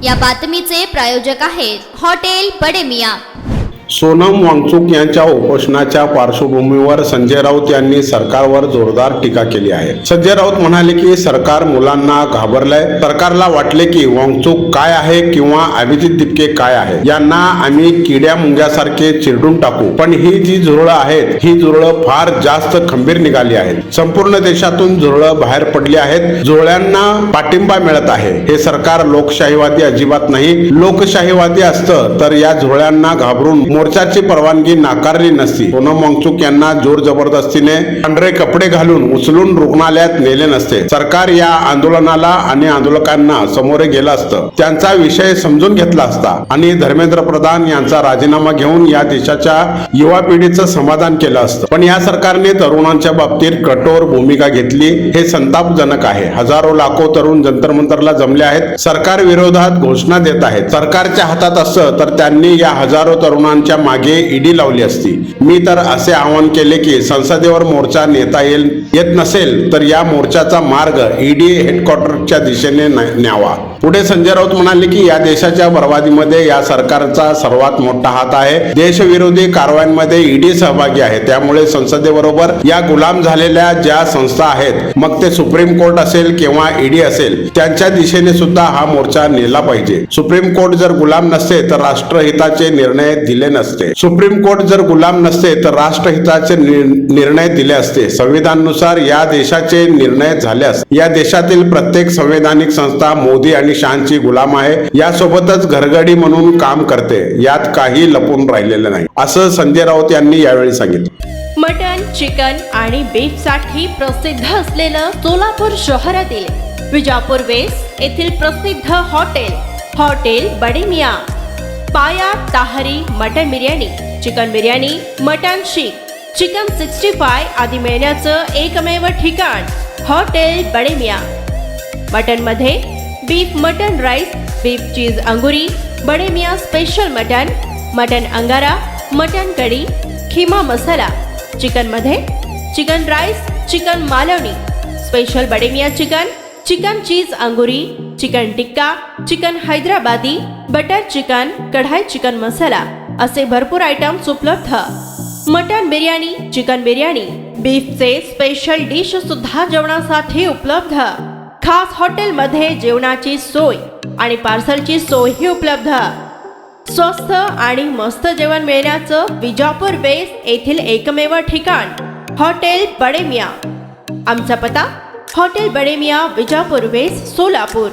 या बातमीचे प्रायोजक आहेत हॉटेल बडे मियां। सोनम वांगचुक यांच्या उपोषणाच्या पार्श्वभूमीवर संजय राऊत यांनी सरकारवर जोरदार टीका केली आहे। संजय राऊत म्हणाले की सरकार मुलांना घाबरलंय। सरकारला वाटले की वांगचुक काय आहे किंवा अभिजित दिपके काय आहे, यांना आम्ही किड्या मुंग्यासारखे चिरडून टाकू, पण ही जी झुरळं आहेत ही झुरळं फार जास्त खंबीर निघाली आहेत। संपूर्ण देशातून झुरळं बाहेर पडली आहेत। झुरळ्यांना पाठिंबा मिळत आहे। हे सरकार लोकशाहीवादी अजिबात नाही। लोकशाहीवादी असतं तर या झुरळ्यांना घाबरून मोर्चाची परवानगी नाकारली नसती। सोनम वांगचुक यांना जोर जबरदस्तीने पांढरे कपडे घालून उचलून रुग्णालयात नेले नसते। सरकार या आंदोलनाला आणि आंदोलकांना समोरे गेलं असतं, त्यांचा विषय समजून घेतला असता आणि धर्मेंद्र प्रधान यांचा राजीनामा घेऊन या देशाच्या युवा पिढीचं समाधान केलं असतं। पण या सरकारने तरुणांच्या बाबतीत कठोर भूमिका घेतली, हे संतापजनक आहे। हजारो लाखो तरुण जंतर मंतरला जमले आहेत, सरकार विरोधात घोषणा देत आहेत। सरकारच्या हातात असतं तर त्यांनी या हजारो तरुणांच्या मागे ईडी लावली असती। मी तर असे आवाहन केले की संसदेवर मोर्चा नेता येत नसेल तर या मोर्चाचा मार्ग ईडी हेडक्वार्टरच्या दिशेने न्यावा। पुढे संजय राऊत म्हणाले की या देशाच्या बर्बादीमध्ये या सरकारचा सर्वात मोठा हात आहे। देशविरोधी कारवायांमध्ये ईडी सहभागी आहे। त्यामुळे संसदेबरोबर या गुलाम झालेल्या ज्या संस्था आहेत, मग ते सुप्रीम कोर्ट असेल किंवा ईडी असेल, त्यांच्या दिशेने सुद्धा हा मोर्चा नेला पाहिजे। सुप्रीम कोर्ट जर गुलाम नसते तर राष्ट्रहिताचे निर्णय दिले नसते। सुप्रीम कोर्ट जर गुलाम नसते तर राष्ट्रहिताचे निर्णय दिले असते। संविधानानुसार या देशाचे निर्णय झाले असते। या देशातील प्रत्येक संवैधानिक संस्था मोदी आणि शहांची गुलाम आहे। यासोबतच घरगडी म्हणून काम करते। यात काही लपून राहिलेलं नाही, असं संजय राऊत यांनी यावेळी सांगितलं। मटन, चिकन आणि बीफ साठी प्रसिद्ध असलेलं सोलापूर शहरातील विजापूर वेस्ट येथील प्रसिद्ध हॉटेल बडे मियां। पाया ताहरी mutton biryani, chicken biryani, mutton शीख, चिकन 65 आदी मिळण्याचं एकमेव ठिकाण हॉटेल बडे मियां। मटन मध्ये beef mutton rice, beef cheese अंगुरी, बडे मियां स्पेशल मटन अंगारा, मटन कढी, खिमा मसाला। चिकन मध्ये chicken rice, chicken Malvani, special Bade Miyan chicken cheese अंगुरी, chicken tikka, chicken Hyderabadi, butter chicken, kadai chicken masala असे भरपूर आयटम्स उपलब्ध। मटन बिर्याणी, चिकन बिर्याणी, बीफचे स्पेशल डिश सुद्धा जेवणासाठी उपलब्ध। खास हॉटेलमध्ये जेवणाची सोय आणि पार्सलची सोयही उपलब्ध। स्वस्त आणि मस्त जेवण मिळण्याचं विजापूर वेस्ट येथील एकमेव ठिकाण हॉटेल बडे मियां। आमचा पत्ता हॉटेल बडे मियां, विजापूर वेस्ट, सोलापूर।